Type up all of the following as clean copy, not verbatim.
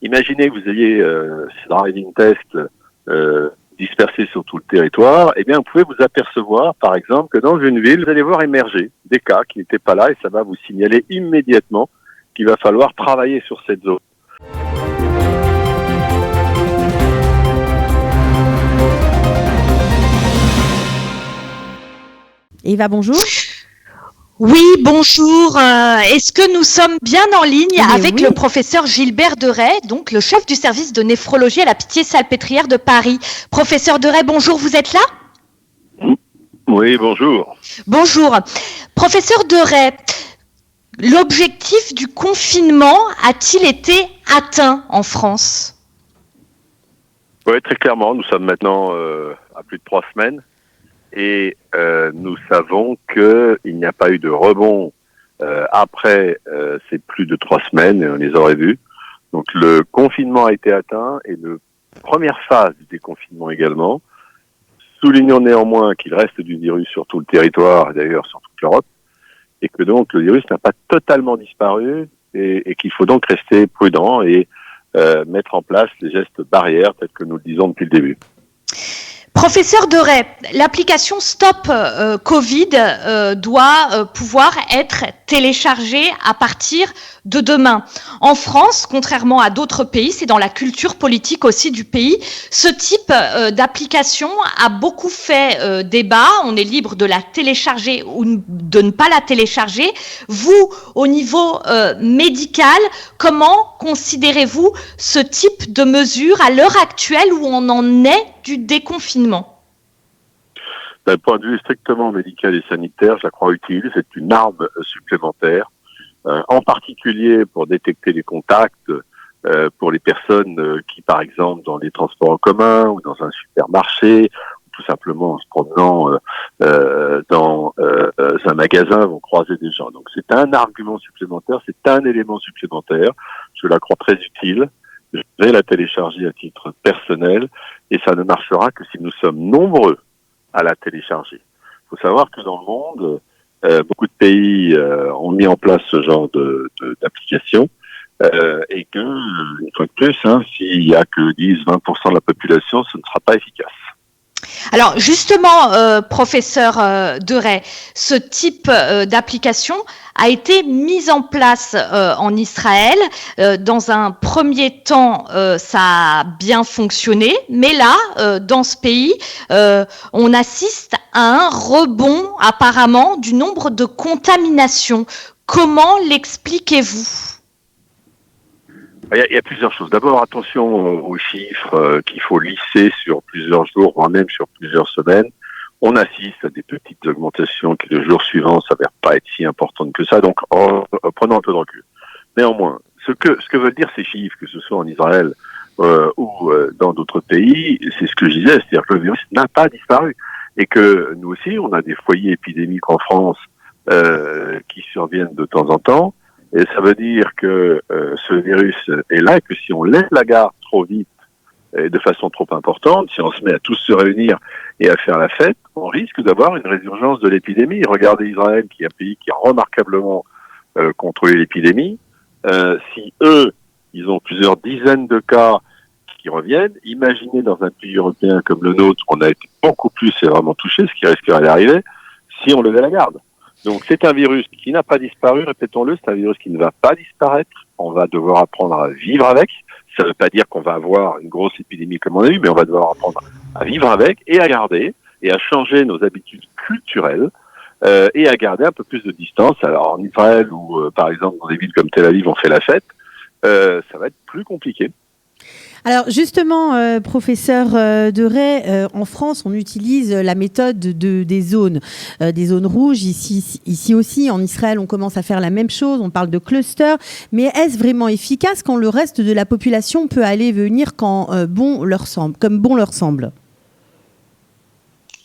Imaginez que vous ayez ces driving tests dispersés sur tout le territoire, eh bien vous pouvez vous apercevoir, par exemple, que dans une ville, vous allez voir émerger des cas qui n'étaient pas là et ça va vous signaler immédiatement qu'il va falloir travailler sur cette zone. Eva, bonjour. Oui, bonjour. Est-ce que nous sommes bien en ligne avec le professeur Gilbert Deray, donc le chef du service de néphrologie à la Pitié-Salpêtrière de Paris? Professeur Deray, bonjour, vous êtes là? Oui, bonjour. Bonjour. Professeur Deray, l'objectif du confinement a-t-il été atteint en France? Oui, très clairement, nous sommes maintenant à plus de 3 semaines. Et nous savons qu'il n'y a pas eu de rebond après ces plus de 3 semaines, et on les aurait vus. Donc le confinement a été atteint et la première phase du déconfinement également. Soulignons néanmoins qu'il reste du virus sur tout le territoire, et d'ailleurs sur toute l'Europe, et que donc le virus n'a pas totalement disparu et qu'il faut donc rester prudent et mettre en place les gestes barrières tels que nous le disons depuis le début. Professeur Deray, l'application Stop Covid doit pouvoir être téléchargée à partir de demain. En France, contrairement à d'autres pays, c'est dans la culture politique aussi du pays, ce type d'application a beaucoup fait débat. On est libre de la télécharger ou de ne pas la télécharger. Vous, au niveau médical, comment considérez-vous ce type de mesure à l'heure actuelle où on en est du déconfinement? D'un point de vue strictement médical et sanitaire, je la crois utile. C'est une arme supplémentaire, en particulier pour détecter les contacts, pour les personnes qui, par exemple, dans les transports en commun ou dans un supermarché, ou tout simplement en se promenant dans un magasin, vont croiser des gens. Donc c'est un argument supplémentaire, c'est un élément supplémentaire. Je la crois très utile. Je vais la télécharger à titre personnel et ça ne marchera que si nous sommes nombreux à la télécharger. Il faut savoir que dans le monde, beaucoup de pays ont mis en place ce genre d'application et que, une fois de plus, s'il n'y a que 10-20% de la population, ce ne sera pas efficace. Alors justement, professeur Deray, ce type d'application a été mise en place en Israël. Dans un premier temps, ça a bien fonctionné, mais là, dans ce pays, on assiste à un rebond apparemment du nombre de contaminations. Comment l'expliquez-vous ? Il y a plusieurs choses. D'abord, attention aux chiffres qu'il faut lisser sur plusieurs jours, voire même sur plusieurs semaines. On assiste à des petites augmentations qui, le jour suivant, ne s'avèrent pas être si importantes que ça. Donc, prenons un peu de recul. Néanmoins, ce que veulent dire ces chiffres, que ce soit en Israël ou dans d'autres pays, c'est ce que je disais, c'est-à-dire que le virus n'a pas disparu. Et que nous aussi, on a des foyers épidémiques en France qui surviennent de temps en temps. Et ça veut dire que ce virus est là et que si on laisse la garde trop vite et de façon trop importante, si on se met à tous se réunir et à faire la fête, on risque d'avoir une résurgence de l'épidémie. Regardez Israël, qui est un pays qui a remarquablement contrôlé l'épidémie. Si eux, ils ont plusieurs dizaines de cas qui reviennent, imaginez dans un pays européen comme le nôtre, on a été beaucoup plus sévèrement touché, ce qui risquerait d'arriver, si on levait la garde. Donc c'est un virus qui n'a pas disparu, répétons-le, c'est un virus qui ne va pas disparaître, on va devoir apprendre à vivre avec, ça ne veut pas dire qu'on va avoir une grosse épidémie comme on a eu, mais on va devoir apprendre à vivre avec et à garder, et à changer nos habitudes culturelles, et à garder un peu plus de distance. Alors en Israël, ou par exemple dans des villes comme Tel Aviv, on fait la fête, ça va être plus compliqué. Alors justement, professeur Deray, en France, on utilise la méthode des zones rouges. Ici aussi, en Israël, on commence à faire la même chose. On parle de cluster. Mais est-ce vraiment efficace quand le reste de la population peut aller et venir comme bon leur semble?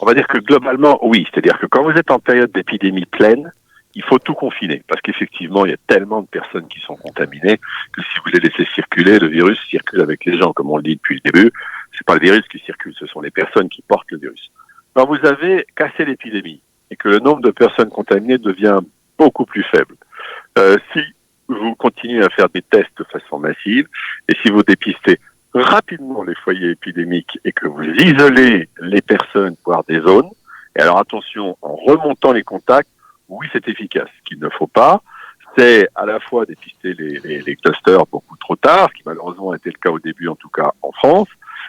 On va dire que globalement, oui. C'est-à-dire que quand vous êtes en période d'épidémie pleine, il faut tout confiner, parce qu'effectivement, il y a tellement de personnes qui sont contaminées que si vous les laissez circuler, le virus circule avec les gens, comme on le dit depuis le début. C'est pas le virus qui circule, ce sont les personnes qui portent le virus. Quand vous avez cassé l'épidémie et que le nombre de personnes contaminées devient beaucoup plus faible, si vous continuez à faire des tests de façon massive, et si vous dépistez rapidement les foyers épidémiques et que vous isolez les personnes, voire des zones, et alors attention, en remontant les contacts, oui, c'est efficace. Ce qu'il ne faut pas, c'est à la fois dépister les clusters beaucoup trop tard, ce qui malheureusement a été le cas au début, en tout cas en France,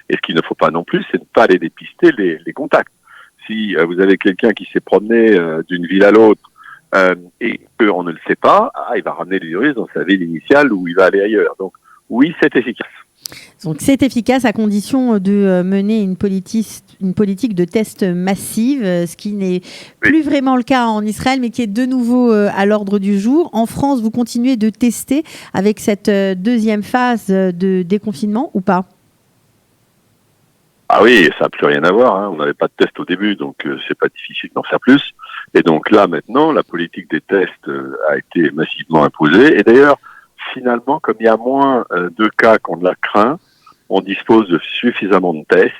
et ce qu'il ne faut pas non plus, c'est de ne pas aller dépister les contacts. Si vous avez quelqu'un qui s'est promené d'une ville à l'autre et qu'on ne le sait pas, il va ramener le virus dans sa ville initiale ou il va aller ailleurs. Donc oui, c'est efficace. Donc c'est efficace à condition de mener une politique de tests massive, ce qui n'est plus vraiment le cas en Israël, mais qui est de nouveau à l'ordre du jour. En France, vous continuez de tester avec cette deuxième phase de déconfinement ou pas ? Ah oui, ça n'a plus rien à voir. Hein. On n'avait pas de test au début, donc c'est pas difficile d'en faire plus. Et donc là, maintenant, la politique des tests a été massivement imposée. Et d'ailleurs, finalement, comme il y a moins de cas qu'on ne l'a craint, on dispose de suffisamment de tests.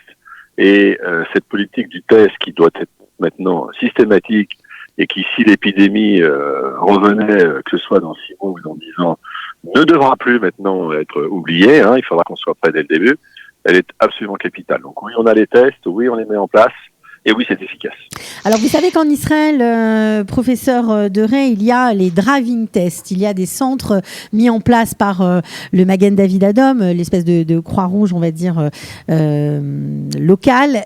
Et cette politique du test qui doit être maintenant systématique et qui, si l'épidémie revenait, que ce soit dans 6 mois ou dans 10 ans, ne devra plus maintenant être oubliée. Hein. Il faudra qu'on soit prêt dès le début. Elle est absolument capitale. Donc oui, on a les tests, oui, on les met en place, et oui, c'est efficace. Alors, vous savez qu'en Israël, professeur Deray, il y a les driving tests. Il y a des centres mis en place par le Magen David Adom, l'espèce de Croix-Rouge, on va dire, locale.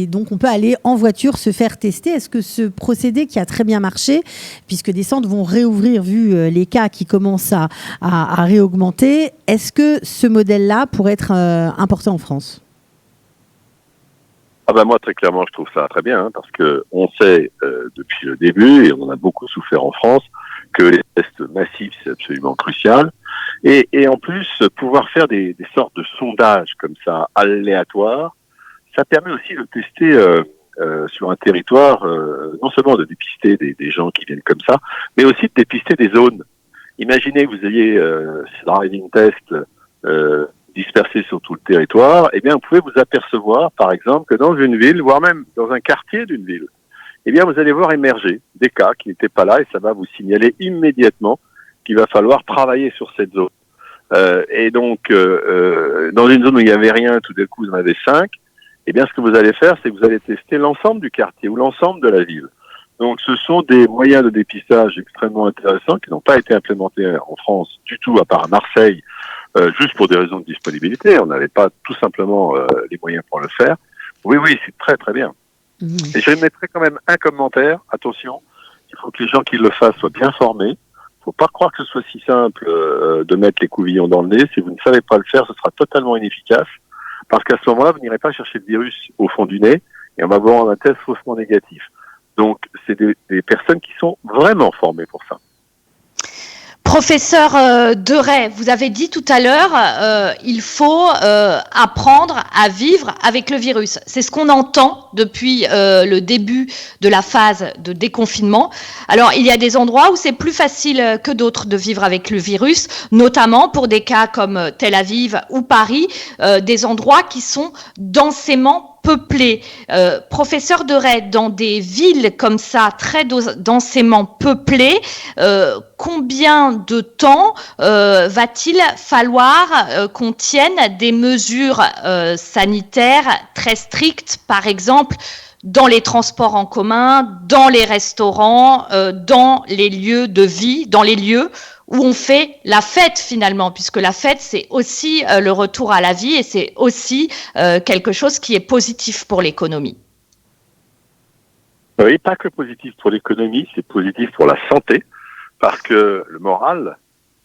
Donc, on peut aller en voiture se faire tester. Est-ce que ce procédé qui a très bien marché, puisque des centres vont réouvrir vu les cas qui commencent à réaugmenter, est-ce que ce modèle-là pourrait être importé en France ? Ah ben moi, très clairement, je trouve ça très bien, hein, parce que on sait depuis le début, et on en a beaucoup souffert en France, que les tests massifs, c'est absolument crucial. Et en plus, pouvoir faire des sortes de sondages comme ça, aléatoires, ça permet aussi de tester sur un territoire, non seulement de dépister des gens qui viennent comme ça, mais aussi de dépister des zones. Imaginez que vous ayez ces driving tests dispersés sur tout le territoire, eh bien, vous pouvez vous apercevoir, par exemple, que dans une ville, voire même dans un quartier d'une ville, eh bien, vous allez voir émerger des cas qui n'étaient pas là et ça va vous signaler immédiatement qu'il va falloir travailler sur cette zone. Et donc, dans une zone où il n'y avait rien, tout d'un coup, vous en avez 5, eh bien, ce que vous allez faire, c'est que vous allez tester l'ensemble du quartier ou l'ensemble de la ville. Donc, ce sont des moyens de dépistage extrêmement intéressants qui n'ont pas été implémentés en France du tout, à part à Marseille, juste pour des raisons de disponibilité. On n'avait pas tout simplement les moyens pour le faire. Oui, c'est très, très bien. Et je mettrai quand même un commentaire. Attention, il faut que les gens qui le fassent soient bien formés. Il ne faut pas croire que ce soit si simple de mettre les couvillons dans le nez. Si vous ne savez pas le faire, ce sera totalement inefficace. Parce qu'à ce moment-là, vous n'irez pas chercher le virus au fond du nez et on va vous rendre un test faussement négatif. Donc, c'est des personnes qui sont vraiment formées pour ça. Professeur Deray, vous avez dit tout à l'heure, il faut apprendre à vivre avec le virus. C'est ce qu'on entend depuis le début de la phase de déconfinement. Alors, il y a des endroits où c'est plus facile que d'autres de vivre avec le virus, notamment pour des cas comme Tel Aviv ou Paris, des endroits qui sont densément peuplés. Professeur Deray, dans des villes comme ça, très densément peuplées, combien de temps va-t-il falloir qu'on tienne des mesures sanitaires très strictes, par exemple dans les transports en commun, dans les restaurants, dans les lieux de vie, dans les lieux où on fait la fête finalement, puisque la fête, c'est aussi le retour à la vie et c'est aussi quelque chose qui est positif pour l'économie. Oui, pas que positif pour l'économie, c'est positif pour la santé, parce que le moral,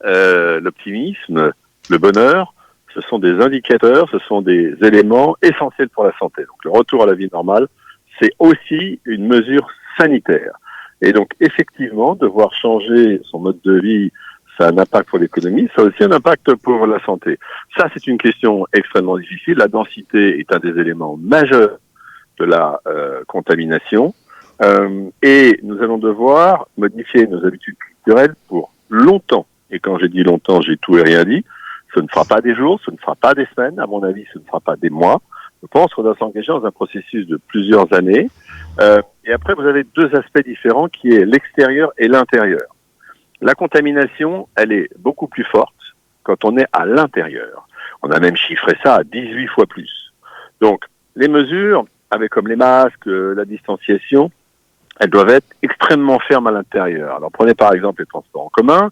l'optimisme, le bonheur, ce sont des indicateurs, ce sont des éléments essentiels pour la santé. Donc le retour à la vie normale, c'est aussi une mesure sanitaire. Et donc effectivement, devoir changer son mode de vie, ça a un impact pour l'économie, ça a aussi un impact pour la santé. Ça, c'est une question extrêmement difficile. La densité est un des éléments majeurs de la contamination. Et nous allons devoir modifier nos habitudes culturelles pour longtemps. Et quand j'ai dit longtemps, j'ai tout et rien dit. Ce ne fera pas des jours, ce ne fera pas des semaines. À mon avis, ce ne fera pas des mois. Je pense qu'on doit s'engager dans un processus de plusieurs années. Et après, vous avez deux aspects différents qui est l'extérieur et l'intérieur. La contamination, elle est beaucoup plus forte quand on est à l'intérieur. On a même chiffré ça à 18 fois plus. Donc, les mesures, avec comme les masques, la distanciation, elles doivent être extrêmement fermes à l'intérieur. Alors, prenez par exemple les transports en commun,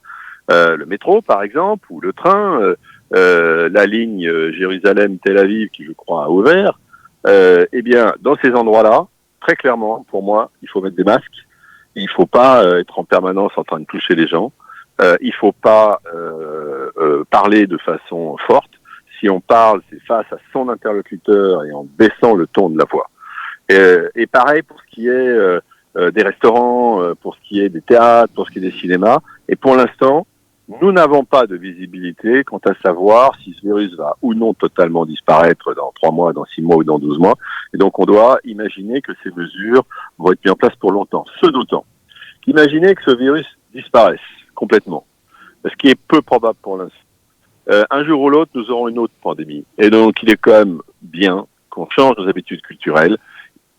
le métro par exemple, ou le train, la ligne Jérusalem-Tel Aviv qui, je crois, a ouvert. Eh bien, dans ces endroits-là, très clairement, pour moi, il faut mettre des masques. Il ne faut pas être en permanence en train de toucher les gens. Il ne faut pas parler de façon forte. Si on parle, c'est face à son interlocuteur et en baissant le ton de la voix. Et pareil pour ce qui est des restaurants, pour ce qui est des théâtres, pour ce qui est des cinémas. Et pour l'instant, nous n'avons pas de visibilité quant à savoir si ce virus va ou non totalement disparaître dans 3 mois, dans 6 mois ou dans 12 mois. Et donc, on doit imaginer que ces mesures vont être mises en place pour longtemps. Ce d'autant qu'imaginer que ce virus disparaisse complètement, ce qui est peu probable pour l'instant. Un jour ou l'autre, nous aurons une autre pandémie. Et donc, il est quand même bien qu'on change nos habitudes culturelles.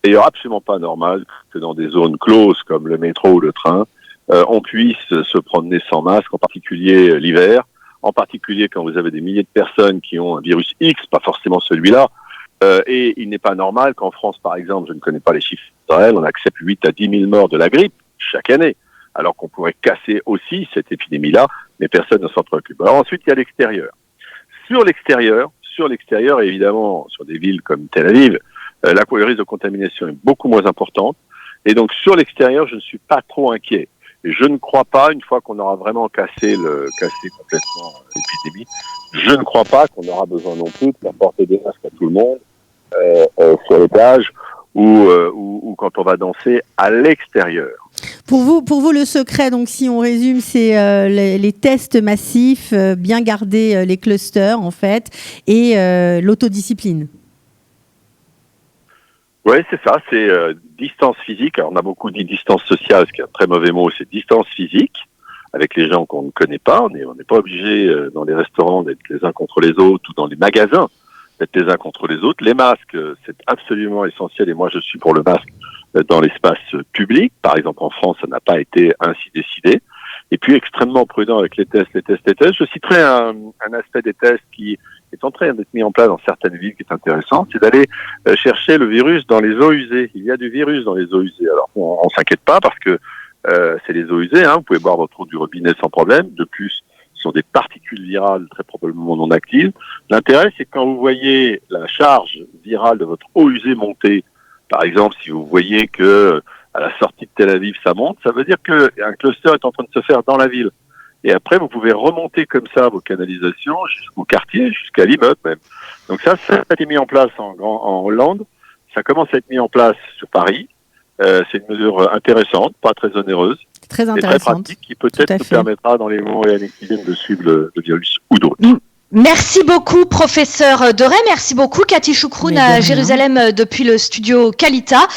Et il n'est absolument pas normal que dans des zones closes comme le métro ou le train, on puisse se promener sans masque, en particulier l'hiver, en particulier quand vous avez des milliers de personnes qui ont un virus X, pas forcément celui-là. Et il n'est pas normal qu'en France, par exemple, je ne connais pas les chiffres d'Israël, on accepte 8 à 10 000 morts de la grippe chaque année, alors qu'on pourrait casser aussi cette épidémie-là, mais personne ne s'en préoccupe. Alors ensuite, il y a l'extérieur. Sur l'extérieur, et évidemment, sur des villes comme Tel Aviv, le risque de contamination est beaucoup moins important. Et donc, sur l'extérieur, je ne suis pas trop inquiet. Et je ne crois pas, une fois qu'on aura vraiment cassé complètement l'épidémie, je ne crois pas qu'on aura besoin non plus de faire porter des masques à tout le monde sur les plages ou quand on va danser à l'extérieur. Pour vous, le secret, donc si on résume, c'est les tests massifs, bien garder les clusters en fait, et l'autodiscipline. Oui, c'est ça, c'est distance physique. Alors, on a beaucoup dit distance sociale, ce qui est un très mauvais mot, c'est distance physique, avec les gens qu'on ne connaît pas. On n'est pas obligé dans les restaurants d'être les uns contre les autres ou dans les magasins d'être les uns contre les autres. Les masques, c'est absolument essentiel et moi je suis pour le masque dans l'espace public. Par exemple, en France, ça n'a pas été ainsi décidé. Et puis, extrêmement prudent avec les tests. Je citerai un aspect des tests qui est en train d'être mis en place dans certaines villes qui est intéressant, c'est d'aller chercher le virus dans les eaux usées. Il y a du virus dans les eaux usées. Alors, on s'inquiète pas parce que c'est les eaux usées, hein. Vous pouvez boire votre eau du robinet sans problème. De plus, ce sont des particules virales très probablement non actives. L'intérêt, c'est quand vous voyez la charge virale de votre eau usée monter, par exemple, si vous voyez que à la sortie de Tel Aviv, ça monte, ça veut dire qu'un cluster est en train de se faire dans la ville. Et après, vous pouvez remonter comme ça vos canalisations jusqu'au quartier, jusqu'à l'immeuble même. Donc ça a été mis en place en Hollande. Ça commence à être mis en place sur Paris. C'est une mesure intéressante, pas très onéreuse. Très intéressante. Et très pratique qui peut-être nous permettra dans les mois et années qui viennent de suivre le virus ou d'autres. Merci beaucoup, professeur Deray. Merci beaucoup, Cathy Choukroun, à Jérusalem depuis le studio Kalita.